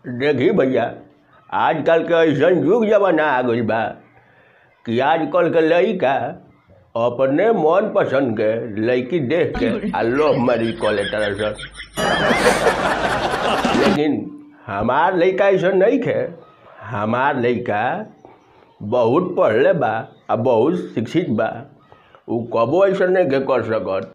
देखी भैया, आजकल के ऐसा युग जमाना आ गइल बा कि आजकल के लइका अपने मन पसंद के लड़की देख के लव मैरिज कऽ लेता सन। लेकिन हमार लइका ऐसा नहीं है। हमार लइका बहुत पढ़ले बा आ बहुत शिक्षित बा। उ कबो ऐसा नहीं के कर सकत।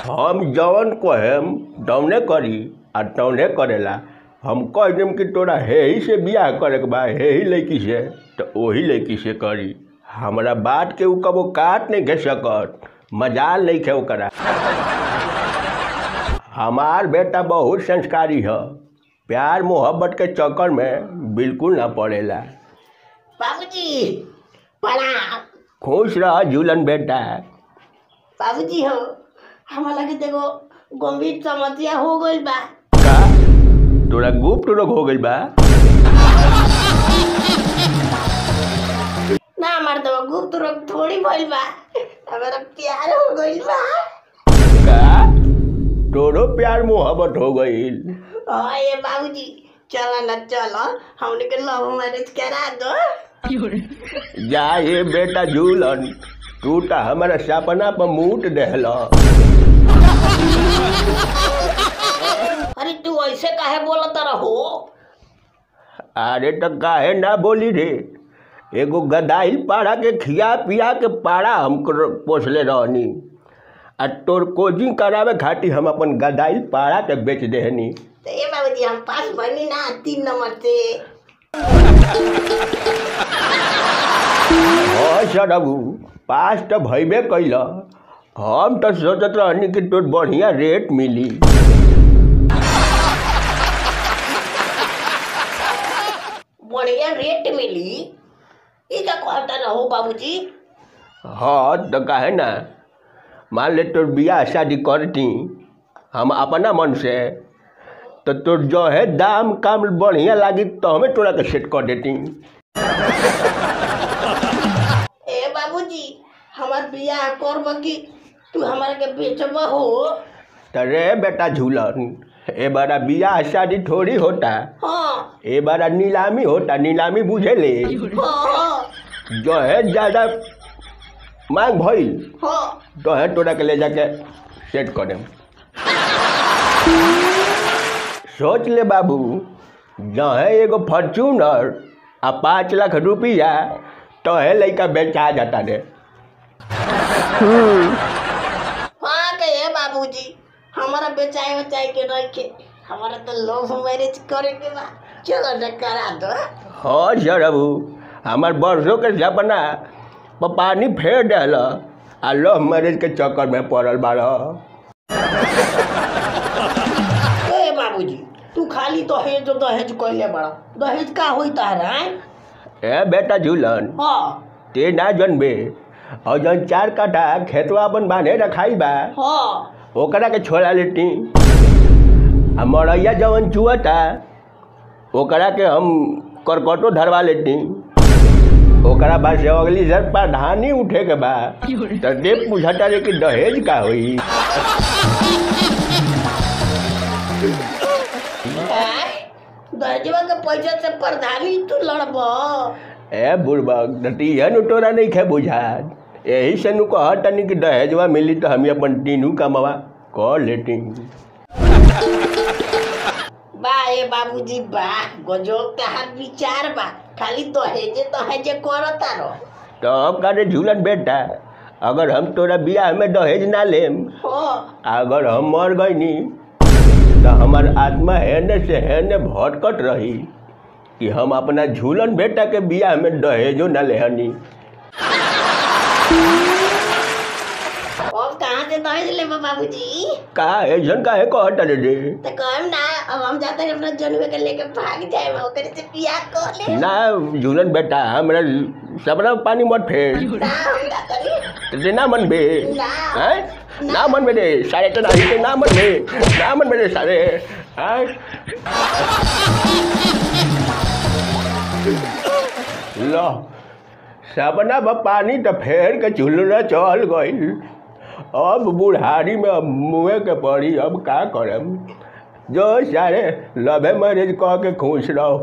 हम जवन कहेम तौने करी आ तौने करेला। हम कह देम कि तोरा ही से बियाह करे के बा, ही लड़की से, तो वही लड़की से करी। हमारा बात के उ कबो काट नहीं के सकत। मजाल नहीं है ओकरा। हमार बेटा बहुत संस्कारी है। प्यार मोहब्बत के चक्कर में बिल्कुल ना पड़ेला। बाबूजी प्रणाम। खुश रह झूलन बेटा। बाबूजी हो हमारा लगे देखो गंभीर समस्या हो गई बा। का तोरा गुप्त रोग हो गई बा? ना हमार तो गुप्त रोग थोड़ी भइल बा, हमारा प्यार हो गइल बा। का तोरो प्यार मोहब्बत हो गईल? हाँ ये बाबूजी चलो ना चलो हमने के लव मैरिज करा दो। जा ये बेटा झूलन, तू तो हमारा सपना पर मूट देहल। अरे तू ऐसे काहे बोलत रहो? अरे तो काहे ना बोली रे। एगो गदाइल पाड़ा के खिया पिया के पाड़ा हम पोसले रहनी। आ तोर कोचिंग करावे खातिर हम अपन गदाइल पाड़ा के बेच देहनी। तो ये बाबूजी हम पास बनी ना 3 नंबर से। हाँ सरबू, पास तो भइबे कैल। हम तो सोचत रहनी कि तोर बढ़िया रेट मिली। बढ़िया रेट मिली? ये क्या कहता ना हो बाबूजी? हाँ तो काहे ना। मान ले तोर बियाह शादी करती हम अपना मन से, तो तोर जो है दाम काम बढ़िया लागी तो हमें तोरा के सेट कर देती। ए बाबूजी हमार बियाह करब कि तू हमारे के बेचब हो? तरे बेटा झूलन, ए बारा बियाह शादी थोड़ी होता। हाँ ए बारा नीलामी होता। नीलामी बुझे ले। हाँ जो है ज्यादा मांग भइल हाँ तो है तोरा के ले जाके सेट कर देम। सोच ले बाबू, जो है एगो फॉर्च्यूनर आ 5 लाख रुपया तो है लड़का बेचा जाता रे। हाँ कहे बाबूजी हमारा बेचाए के रखे, हमारा तो लव मैरिज करे के बा। चलो ना करा दो। हाँ सरबू, हमार बरसों के सपना पर पानी फेर दिल आ लव मैरिज के चक्कर में पड़ल बाड़। ए बाबूजी तू खाली दहेज दहेज कहले बड़ा। दहेज का होई तारा? ए बेटा झूलन, हाँ ते ना जनबे। और जन 4 काठा खेतवा अपन बांधे रखाई बा, हाँ ओकरा के छोड़ा लेती। आ मरैया जवन चुअता ओकरा के हम करकटो धरवा लेती। ओकरा बाद से अगली सर प्रधानी उठे के बा, तो दे पूछता रे कि दहेज का होई। दहेजवा के पैसा से प्रधानी तू लड़ब? ए बुढ़बक नटियन तोरा नहीं खे बुझात। यही से नु कहतनी कि दहेजवा मिली तो हम अपन तीनू कमावा कर लेती। बा ए बाबूजी बा, गजब तहार विचार बा। खाली दहेजे दहेजे करता रहो। तो अब करे झूलन बेटा, अगर हम तोरा बियाह में दहेज ना लेम, हाँ अगर हम मर गईनी तो हमार आत्मा हेने से हेने भटकत रही कि हम अपना झूलन बेटा के बियाह में दहेजो ना लेहनी। अब कहाँ से दहेज ले बाबूजी? का ऐसन काहे कहत रे? तो कहम ना अब हम जाते हैं अपना जनुए के लेके भाग जाए ओकरे से बियाह कर ले। ना झूलन बेटा, हमरा सपना में पानी मत फेर। ना हम का करी? ते ना मन बे ना। हैं? ना मन बे रे सारे तो नहीं ते ना मन बे, ना मन बे रे सारे हैं? लो सपना में पानी तो फेर के झूलना चल गई। अब बुढ़ारी में अब मुँहे के पड़ी, अब का करम। जो सारे लव मैरिज कह के खुश रहो।